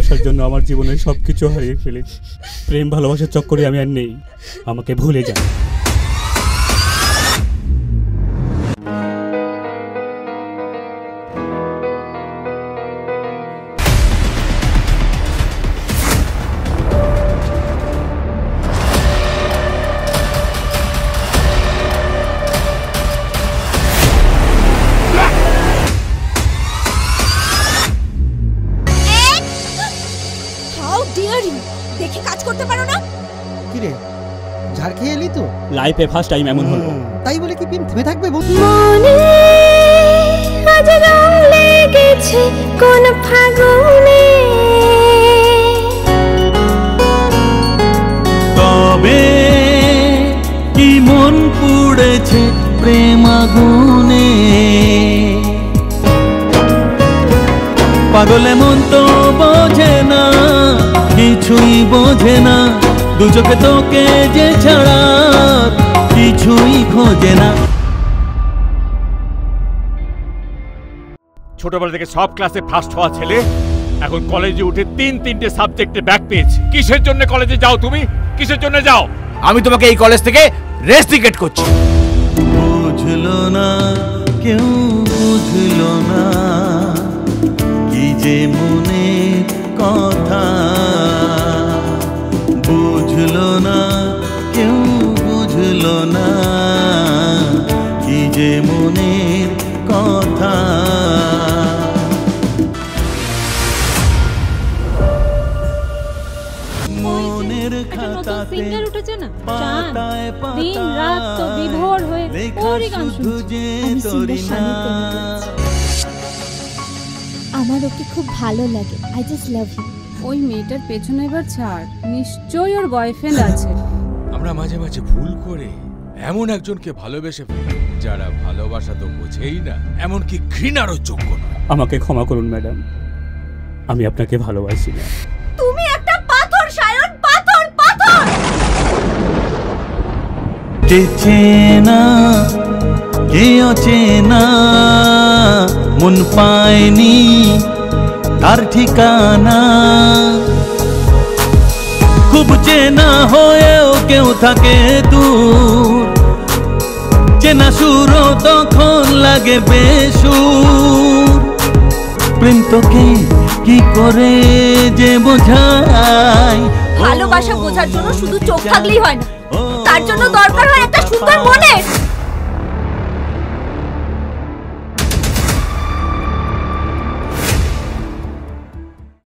ভালোবাসার জন্য আমার জীবনের সবকিছু হারিয়ে ফেলেছি। প্রেম ভালোবাসার চক্করে আমি আর নেই, আমাকে ভুলে যান। দেখে কাজ করতে পারো না? কি রে, ঝাড় খেয়ে এলি তো? লাইফে ফার্স্ট টাইম এমন হলো। তাই বলে কি প্রেম থেমে থাকবে বন্ধু? মনে আজ রং লেগেছে কোন ফাগুনে, তবে কি মন পুড়েছে প্রেম আগুনে। পাগলে মন তো বোঝে না, কিছুই বোঝে না, দু চোখে তোকে যে ছাড়া কিছুই খোঁজে না। ছোটবেলা থেকে সব ক্লাসে ফার্স্ট হওয়া ছেলে এখন কলেজে উঠে তিনটে সাবজেক্টে ব্যাক পেয়েছে। কিসের জন্য কলেজে যাও তুমি? কিসের জন্য যাও? আমি তোমাকে এই কলেজ থেকে রেস্ট্রিকেট করছি। বুঝলো না কেউ, বুঝলো না কি যে মনের কথা। বুঝলো না কেউ, বুঝলো না কি যে মনের কথা। মনের খাতাতে পাতায় পাতায় লেখা শুধু যে তোরি নাম। আমার ওকে খুব ভালো লাগে, আই জাস্ট লাভ হিম। ওই মেয়েটার পেছনে এবার ছাড়, নিশ্চয়ই ওর বয়ফ্রেন্ড আছে। আমরা মাঝে মাঝে ভুল করে এমন একজনকে ভালোবেসে ফেলি যারা ভালোবাসা তো বোঝেই না, এমনকি ঘৃণারও যোগ্য নয়। আমাকে ক্ষমা করুন ম্যাডাম, আমি আপনাকে ভালোবাসি না। তুমি একটা পাথর সায়ন, পাথর পাথর। কে চেনা কে অচেনা, মন পায়নি তার ঠিকানা। খুব চেনা হয়েও কেউ থাকে দূর, চেনা সুরও তখন লাগে বেসুর। প্রেম তোকে কি করে যে বোঝায়, ভালোবাসা বোঝার জন্য শুধু চোখ থাকলেই হয় না, তার জন্য দরকার হয় একটা সুন্দর মন।